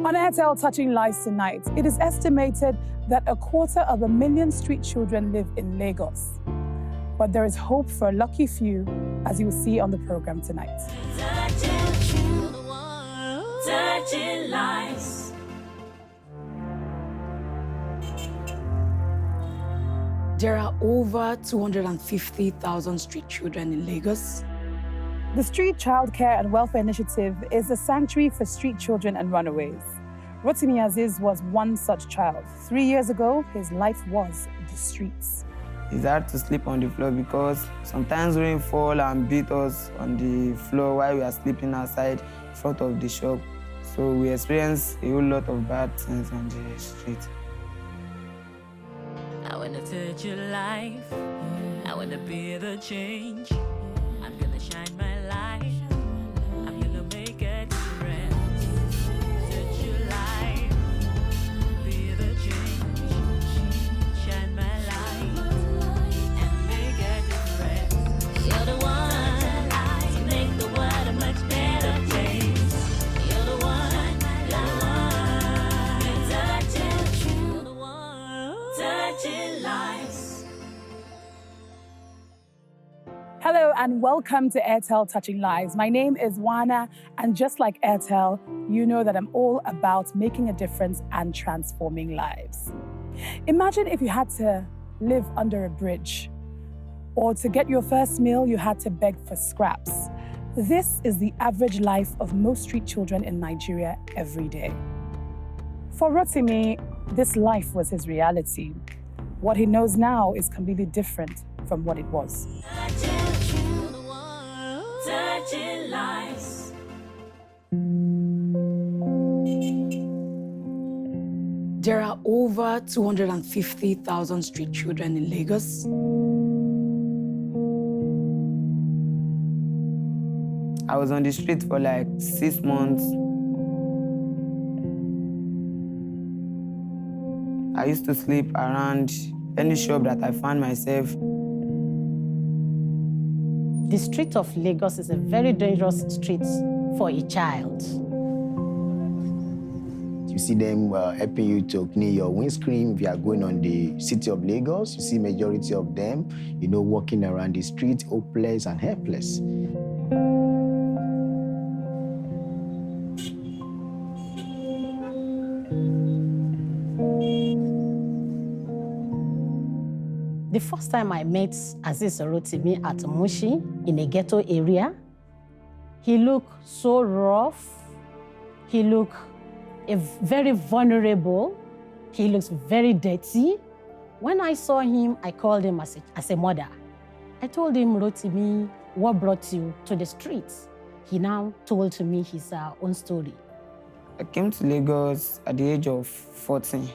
On Airtel Touching Lives tonight, it is estimated that 250,000 street children live in Lagos. But there is hope for a lucky few, as you will see on the program tonight. Touching lives. There are over 250,000 street children in Lagos. The Street Childcare and Welfare Initiative is a sanctuary for street children and runaways. Rotimi Aziz was one such child. 3 years ago, his life was the streets. It's hard to sleep on the floor because sometimes rain fall and beat us on the floor while we are sleeping outside in front of the shop. So we experience a whole lot of bad things on the street. I wanna touch your life. I wanna be the change. I'm gonna shine my light. I'm gonna make a difference. Touch your life. Be the change. Shine my light. And make a difference. You're the one to make the world a much better place. You're the one, touching the one, touching lives. Hello and welcome to Airtel Touching Lives. My name is Wana, and just like Airtel, you know that I'm all about making a difference and transforming lives. Imagine if you had to live under a bridge, or to get your first meal, you had to beg for scraps. This is the average life of most street children in Nigeria every day. For Rotimi, this life was his reality. What he knows now is completely different from what it was. Touching lives. There are over 250,000 street children in Lagos. I was on the street for like 6 months. I used to sleep around any shop that I found myself. The street of Lagos is a very dangerous street for a child. You see them helping you to clean your windscreen if you are going on the city of Lagos. You see majority of them, walking around the street, hopeless and helpless. The first time I met Aziz Rotimi at Mushi in a ghetto area, he looked so rough. He looked very vulnerable. He looks very dirty. When I saw him, I called him as a mother. I told him, Rotimi, what brought you to the streets? He now told to me his own story. I came to Lagos at the age of 14.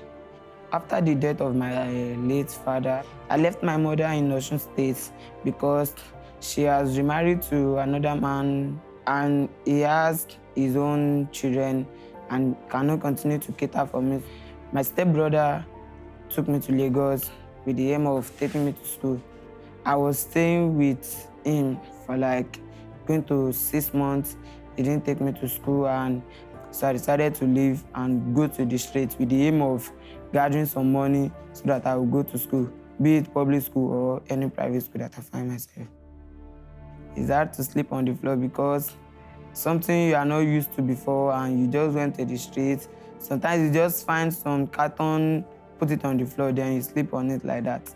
After the death of my late father, I left my mother in Osun State because she has remarried to another man and he has his own children and cannot continue to cater for me. My stepbrother took me to Lagos with the aim of taking me to school. I was staying with him for like going to 6 months. He didn't take me to school, and so I decided to leave and go to the street with the aim of gathering some money so that I would go to school, be it public school or any private school that I find myself. It's hard to sleep on the floor because something you are not used to before and you just went to the street. Sometimes you just find some carton, put it on the floor, then you sleep on it like that.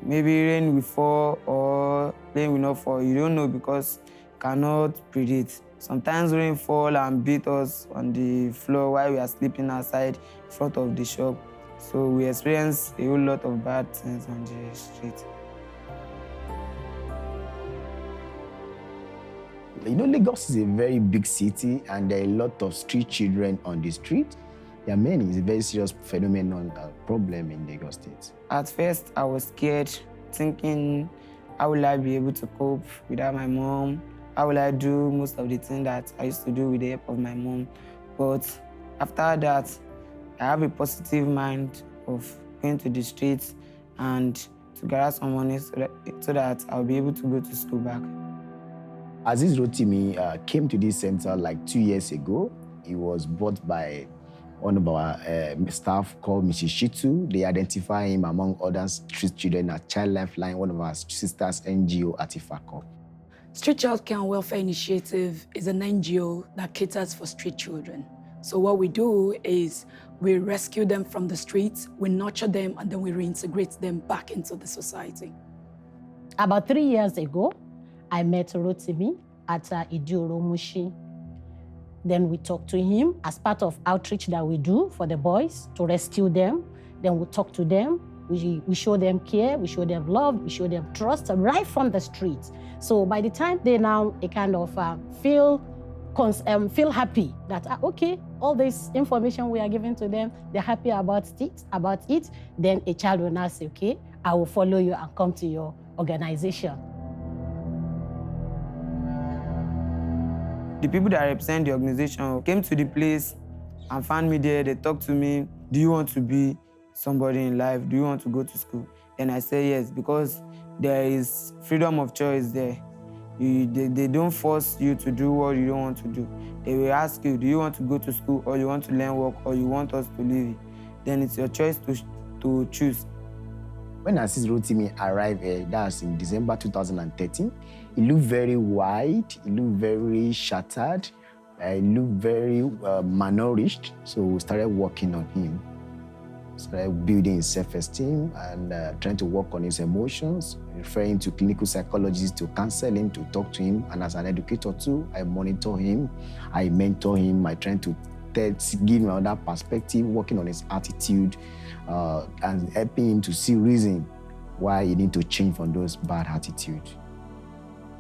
Maybe rain will fall or rain will not fall. You don't know because you cannot predict. Sometimes rain fall and beat us on the floor while we are sleeping outside in front of the shop. So we experience a whole lot of bad things on the street. Lagos is a very big city and there are a lot of street children on the street. There are many. It's a very serious phenomenon, problem in Lagos State. At first, I was scared, thinking, how will I be able to cope without my mom? How will I do most of the things that I used to do with the help of my mom? But after that, I have a positive mind of going to the streets and to gather some money so that I'll be able to go to school back. Aziz Rotimi came to this center like 2 years ago. He was bought by one of our staff called Mrs. Shitu. They identify him among other street children at Child Lifeline, one of our sisters NGO at Ifako. Street Child Care and Welfare Initiative is an NGO that caters for street children. So what we do is we rescue them from the streets, we nurture them, and then we reintegrate them back into the society. About 3 years ago, I met Rotimi at Idioro Mushi. Then we talked to him as part of outreach that we do for the boys to rescue them. Then we talk to them. We show them care, we show them love, we show them trust right from the street. So by the time they now kind of feel happy that, okay, all this information we are giving to them, they're happy about it, then a child will now say, okay, I will follow you and come to your organization. The people that represent the organization came to the place and found me there. They talked to me, do you want to be somebody in life? Do you want to go to school? Then I say yes, because there is freedom of choice there. They don't force you to do what you don't want to do. They will ask you, do you want to go to school, or you want to learn work, or you want us to leave it? Then it's your choice to choose. When Aziz Rotimi arrived here, that's in December 2013, he looked very wide, he looked very shattered, he looked very malnourished. So we started working on him. Started building his self-esteem and trying to work on his emotions, referring to clinical psychologists to counsel him, to talk to him. And as an educator too, I monitor him, I mentor him, I try to give him another perspective, working on his attitude, and helping him to see reason why he need to change from those bad attitudes.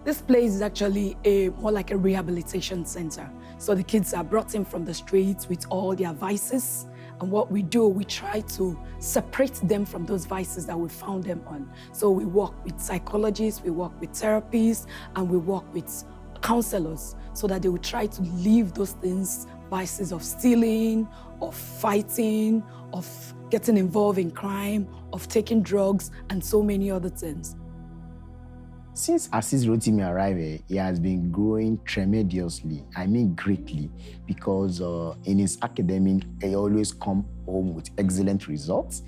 This place is actually more like a rehabilitation center. So the kids are brought in from the streets with all their vices. And what we do, we try to separate them from those vices that we found them on. So we work with psychologists, we work with therapists, and we work with counselors so that they will try to leave those things, vices of stealing, of fighting, of getting involved in crime, of taking drugs, and so many other things. Since Aziz Rotimi arrived here, he has been growing tremendously, I mean greatly, because in his academic, he always come home with excellent results.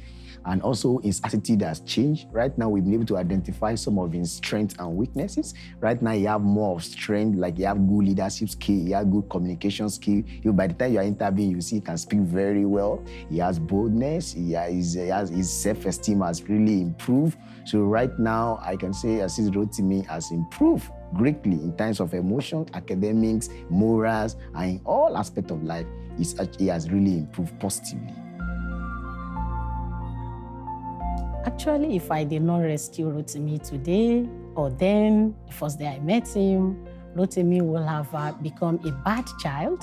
And also his attitude has changed. Right now, we've been able to identify some of his strengths and weaknesses. Right now, he have more of strength, like he have good leadership skill, he have good communication skill. By the time you are interviewing, you see he can speak very well. He has boldness, his self-esteem has really improved. So right now, I can say Aziz Rotimi has improved greatly in terms of emotion, academics, morals, and in all aspects of life. He has really improved positively. Actually, if I did not rescue Rotimi today, or then, the first day I met him, Rotimi will have become a bad child.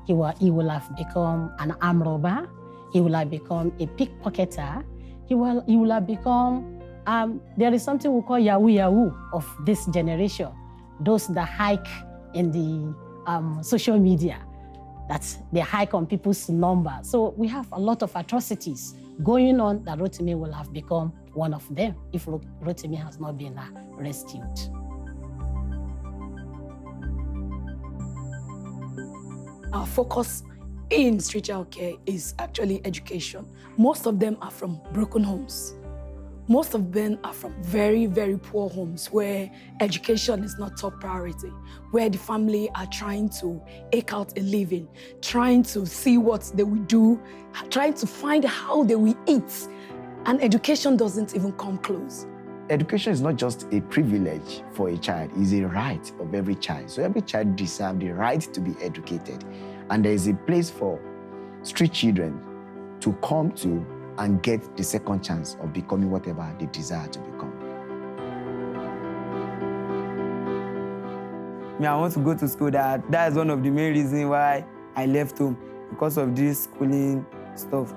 He will have become an armed robber. He will have become a pickpocketer. He will have become, there is something we call Yahoo Yahoo of this generation. Those that hike in the social media, that they hike on people's number. So we have a lot of atrocities going on that Rotimi will have become one of them if Rotimi has not been rescued. Our focus in street child care is actually education. Most of them are from broken homes. Most of them are from very, very poor homes where education is not top priority, where the family are trying to eke out a living, trying to see what they will do, trying to find how they will eat, and education doesn't even come close. Education is not just a privilege for a child, it's a right of every child. So every child deserves the right to be educated. And there is a place for street children to come to and get the second chance of becoming whatever they desire to become. I want to go to school. That is one of the main reasons why I left home, because of this schooling stuff.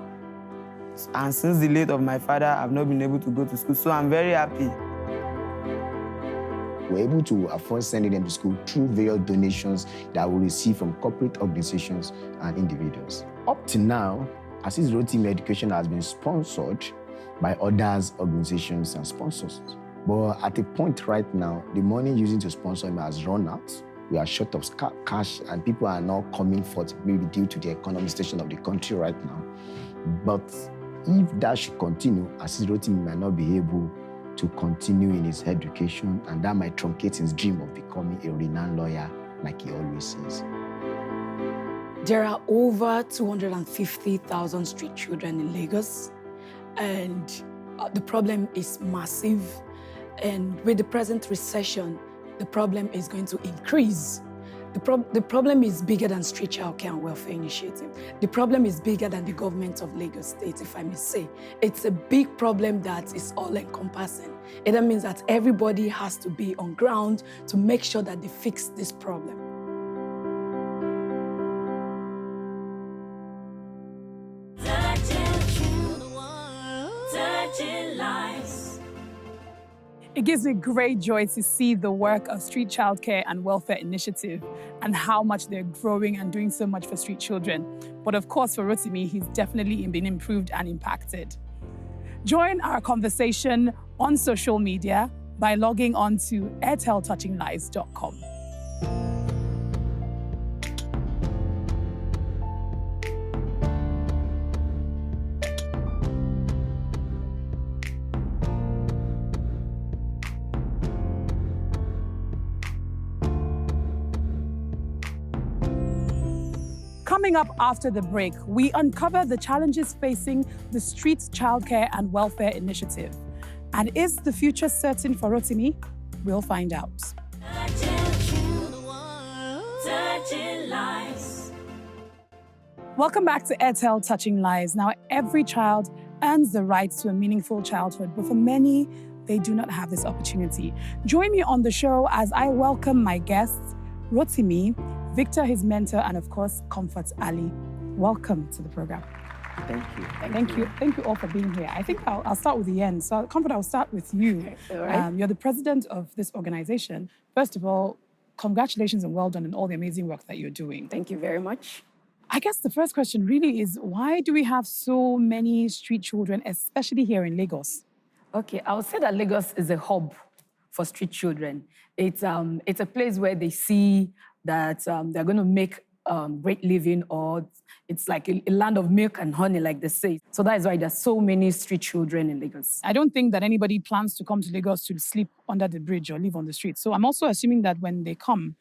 And since the late of my father, I've not been able to go to school, so I'm very happy. We're able to afford sending them to school through various donations that we receive from corporate organizations and individuals. Up to now, Aziz Rotimi Education has been sponsored by others, organizations, and sponsors. But at a point right now, the money using to sponsor him has run out. we are short of cash and people are not coming forth, maybe due to the economic situation of the country right now. But if that should continue, Aziz Rotimi might not be able to continue in his education, and that might truncate his dream of becoming a renowned lawyer like he always says. There are over 250,000 street children in Lagos, and the problem is massive. And with the present recession, the problem is going to increase. The problem is bigger than Street Child Care and Welfare Initiative. The problem is bigger than the government of Lagos State, if I may say. It's a big problem that is all-encompassing. That means that everybody has to be on ground to make sure that they fix this problem. It gives me great joy to see the work of Street Child Care and Welfare Initiative and how much they're growing and doing so much for street children. But of course, for Rotimi, he's definitely been improved and impacted. Join our conversation on social media by logging on to airteltouchinglives.com. Coming up after the break, we uncover the challenges facing the Street Childcare and Welfare Initiative. And is the future certain for Rotimi? We'll find out. Welcome back to Airtel Touching Lives. Now, every child earns the right to a meaningful childhood, but for many, they do not have this opportunity. Join me on the show as I welcome my guests, Rotimi, Victor, his mentor, and of course, Comfort Ali. Welcome to the program. Thank you. Thank you all for being here. I think I'll start with the end. So, Comfort, I'll start with you. All right. You're the president of this organization. First of all, congratulations and well done on all the amazing work that you're doing. Thank you very much. I guess the first question really is, why do we have so many street children, especially here in Lagos? Okay, I would say that Lagos is a hub for street children. It's a place where they see that they're going to make great living, or it's like a land of milk and honey, like they say. So that is why there's so many street children in Lagos. I don't think that anybody plans to come to Lagos to sleep under the bridge or live on the street. So I'm also assuming that when they come,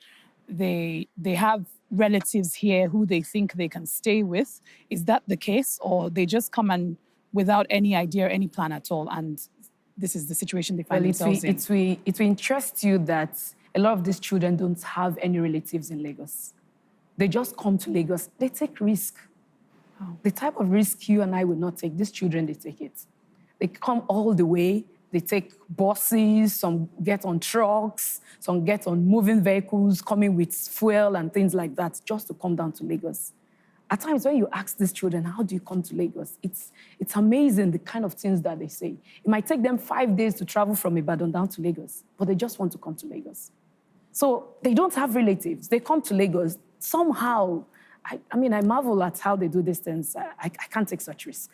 they have relatives here who they think they can stay with. Is that the case? Or they just come and without any idea or any plan at all, and this is the situation they find themselves in? It will interest you that a lot of these children don't have any relatives in Lagos. They just come to Lagos. They take risk. Oh. The type of risk you and I will not take, these children, they take it. They come all the way. They take buses, some get on trucks, some get on moving vehicles, coming with fuel and things like that, just to come down to Lagos. At times when you ask these children, how do you come to Lagos? It's amazing the kind of things that they say. It might take them 5 days to travel from Ibadan down to Lagos, but they just want to come to Lagos. So they don't have relatives. They come to Lagos. Somehow, I marvel at how they do these things. I can't take such risk.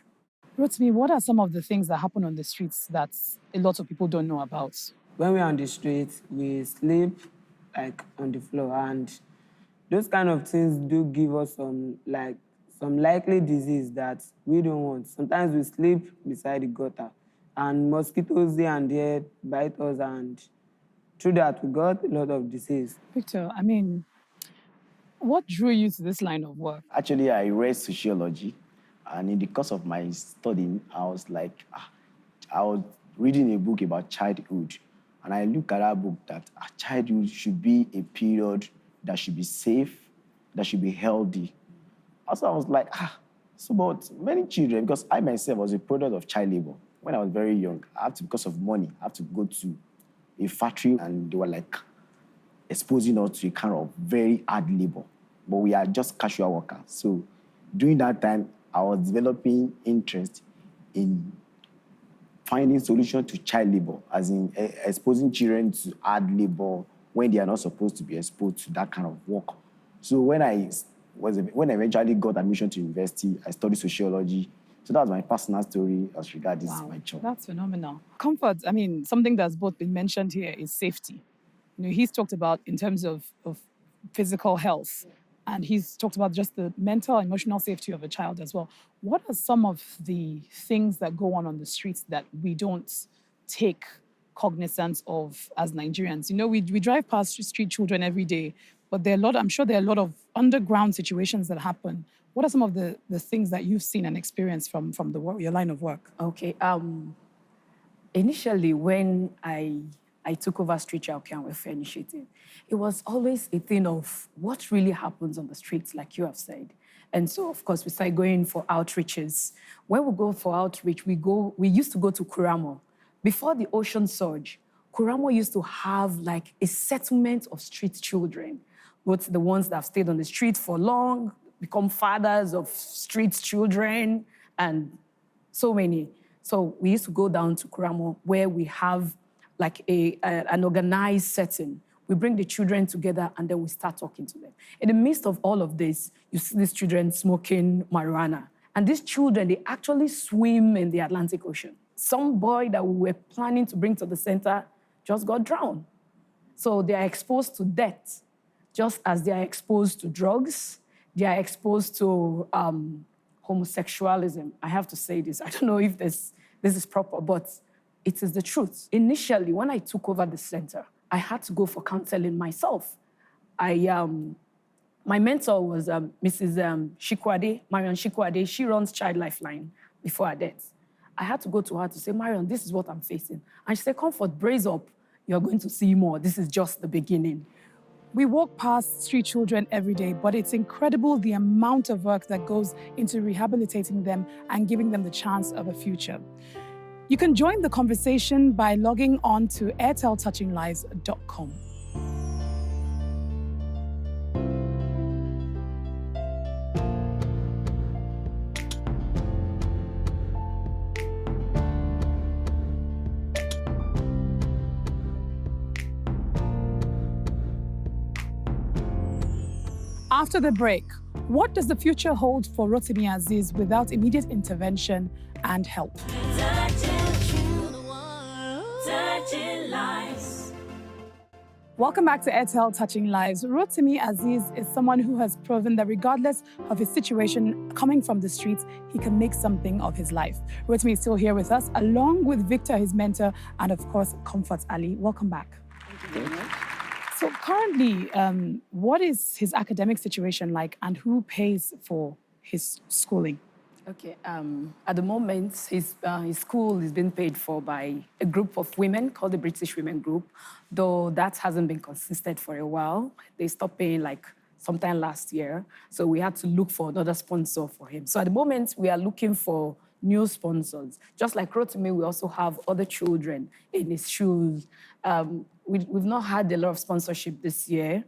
Rotimi, what are some of the things that happen on the streets that a lot of people don't know about? When we're on the street, we sleep like on the floor, and those kind of things do give us some likely disease that we don't want. Sometimes we sleep beside the gutter, and mosquitoes here and there bite us, and through that we got a lot of disease. Victor, what drew you to this line of work? Actually, I read sociology, and in the course of my studying, I was reading a book about childhood, and I looked at that book that childhood should be a period that should be safe, that should be healthy. Also, I was like, but many children, because I myself was a product of child labor. When I was very young, because of money, I had to go to a factory, and they were like exposing us to a kind of very hard labor. But we are just casual workers. So during that time, I was developing interest in finding solutions to child labor, as in exposing children to hard labor when they are not supposed to be exposed to that kind of work. So when I eventually got admission to university, I studied sociology. So that was my personal story as regards my job. That's phenomenal. Comfort, something that's both been mentioned here is safety. He's talked about in terms of physical health. And he's talked about just the mental, emotional safety of a child as well. What are some of the things that go on the streets that we don't take cognizance of as Nigerians? You know, we drive past street children every day, but I'm sure there are a lot of underground situations that happen. What are some of the things that you've seen and experienced from your line of work? Okay. Initially, when I took over Street Childcare and Welfare Initiative, it was always a thing of what really happens on the streets, like you have said. And so, of course, we started going for outreaches. When we go for outreach, we used to go to Kuramo. Before the ocean surge, Kuramo used to have like a settlement of street children, both the ones that have stayed on the street for long, become fathers of street children, and so many. So we used to go down to Kuramo where we have like an organized setting. We bring the children together and then we start talking to them. In the midst of all of this, you see these children smoking marijuana. And these children, they actually swim in the Atlantic Ocean. Some boy that we were planning to bring to the center just got drowned. So they are exposed to death, just as they are exposed to drugs, they are exposed to homosexualism. I have to say this. I don't know if this is proper, but it is the truth. Initially, when I took over the center, I had to go for counseling myself. My mentor was Mrs. Shikwade, Marion Shikwade. She runs Child Lifeline before her death. I had to go to her to say, Marion, this is what I'm facing. And she said, comfort, brace up. You're going to see more. This is just the beginning. We walk past street children every day, but it's incredible the amount of work that goes into rehabilitating them and giving them the chance of a future. You can join the conversation by logging on to airteltouchinglives.com. After the break, what does the future hold for Rotimi Aziz without immediate intervention and help? Welcome back to Airtel Touching Lives. Rotimi Aziz is someone who has proven that regardless of his situation coming from the streets, he can make something of his life. Rotimi is still here with us, along with Victor, his mentor, and of course, Comfort Ali. Welcome back. Thank you very much. So currently, what is his academic situation like and who pays for his schooling? Okay, at the moment, his school is being paid for by a group of women called the British Women Group, though that hasn't been consistent for a while. They stopped paying like sometime last year, so we had to look for another sponsor for him. So at the moment, we are looking for new sponsors. Just like Rotimi, we also have other children in his shoes. We've not had a lot of sponsorship this year.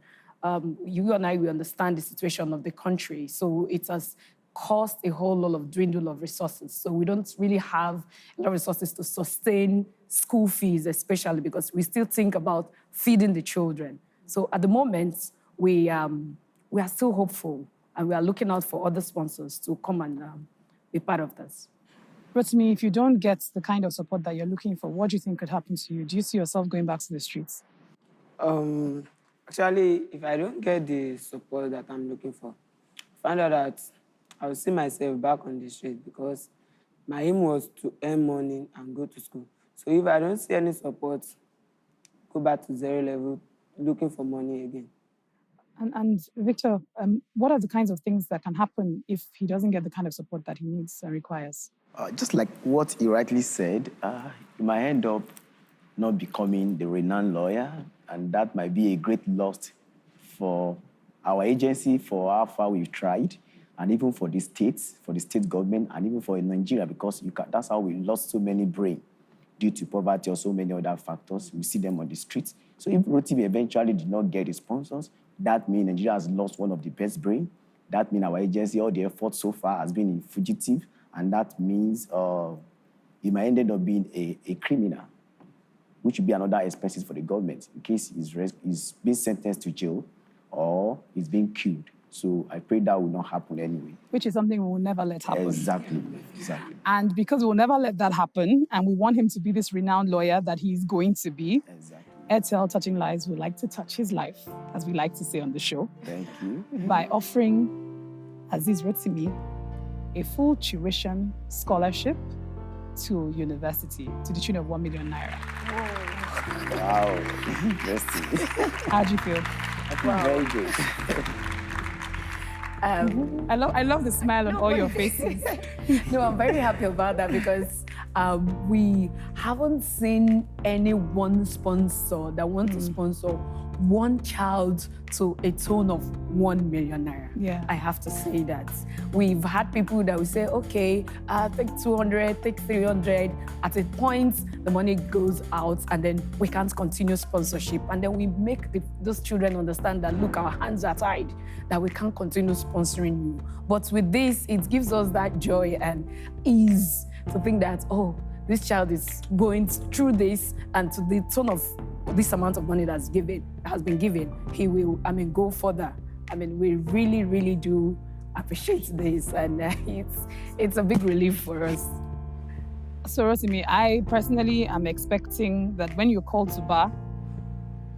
You and I, we understand the situation of the country, so it has caused a whole lot of dwindle of resources. So we don't really have a lot of resources to sustain school fees, especially because we still think about feeding the children. So at the moment, we are still hopeful and we are looking out for other sponsors to come and be part of this. Rotimi, if you don't get the kind of support that you're looking for, what do you think could happen to you? Do you see yourself going back to the streets? Actually, if I don't get the support that I'm looking for, find out that I will see myself back on the street because my aim was to earn money and go to school. So if I don't see any support, go back to zero level, looking for money again. And Victor, what are the kinds of things that can happen if he doesn't get the kind of support that he needs and requires? Just like what he rightly said, he might end up not becoming the renowned lawyer, and that might be a great loss for our agency, for how far we've tried, and even for the states, for the state government, and even for Nigeria, because that's how we lost so many brain due to poverty or so many other factors. We see them on the streets. So if Rotimi eventually did not get the sponsors, that means Nigeria has lost one of the best brain. That means our agency, all the effort so far has been fugitive, and that means he might end up being a criminal, which would be another expenses for the government in case he's being sentenced to jail or he's being killed. So I pray that will not happen anyway. Which is something we will never let happen. Exactly. And because we'll never let that happen, and we want him to be this renowned lawyer that he's going to be, Exactly. Airtel Touching Lives would like to touch his life, as we like to say on the show, Thank you. by offering Aziz Rotimi a full tuition scholarship to university to the tune of 1 million naira. Wow. Interesting. How do you feel? Very good. I love the smile on all your faces. No, I'm very happy about that because we haven't seen any one sponsor that wants to sponsor one child to a tone of 1 million naira. Yeah. I have to say that. We've had people that will say, okay, take 200, take 300. At a point, the money goes out and then we can't continue sponsorship. And then we make those children understand that, look, our hands are tied, that we can't continue sponsoring you. But with this, it gives us that joy and ease to think that, oh, this child is going through this, and to the tone of this amount of money has been given, he will, go further. We really, really do appreciate this, and it's a big relief for us. So, Rotimi, I personally am expecting that when you're called to bar,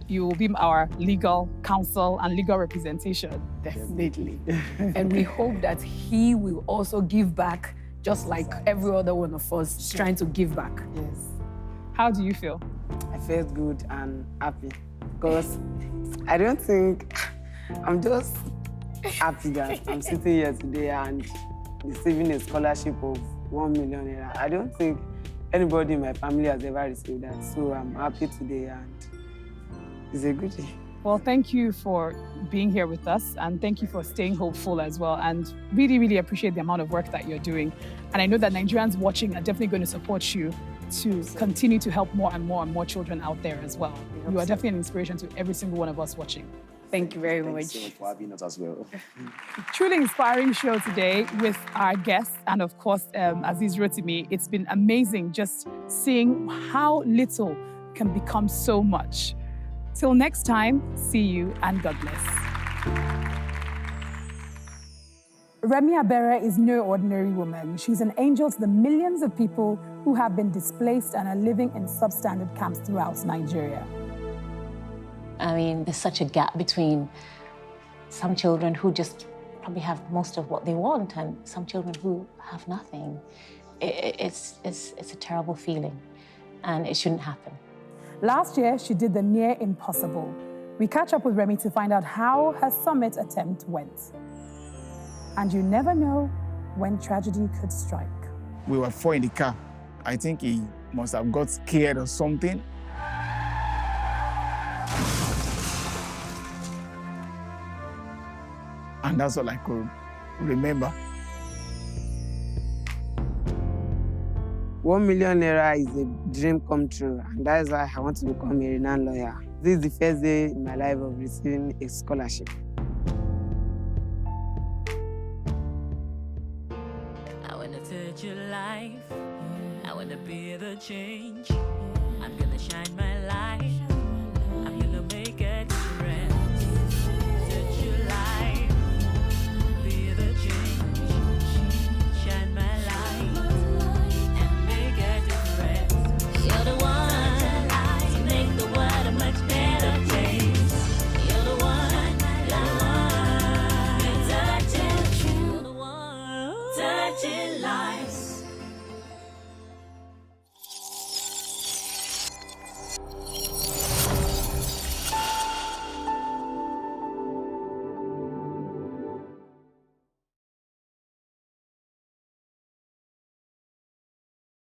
you will be our legal counsel and legal representation. Definitely. And we hope that he will also give back, just like every other one of us trying to give back. Yes. How do you feel? I felt good and happy because I don't think I'm just happy that I'm sitting here today and receiving a scholarship of 1 million naira. I don't think anybody in my family has ever received that. So I'm happy today and it's a good day. Well, thank you for being here with us, and thank you for staying hopeful as well, and really, really appreciate the amount of work that you're doing. And I know that Nigerians watching are definitely going to support you to continue to help more and more and more children out there as well. You are definitely an inspiration to every single one of us watching. Thank you very Thank much. you so much for having us as well. Truly inspiring show today with our guests and of course Aziz Rotimi. It's been amazing just seeing how little can become so much. Till next time, see you and God bless. Remi Abera is no ordinary woman. She's an angel to the millions of people who have been displaced and are living in substandard camps throughout Nigeria. There's such a gap between some children who just probably have most of what they want and some children who have nothing. It's a terrible feeling, and it shouldn't happen. Last year, she did the near impossible. We catch up with Remi to find out how her summit attempt went. And you never know when tragedy could strike. We were 4 in the car. I think he must have got scared or something. And that's all I could remember. 1 million naira is a dream come true, and that is why I want to become a renowned lawyer. This is the first day in my life of receiving a scholarship. I wanna touch your life. I wanna be the change. I'm gonna shine my light.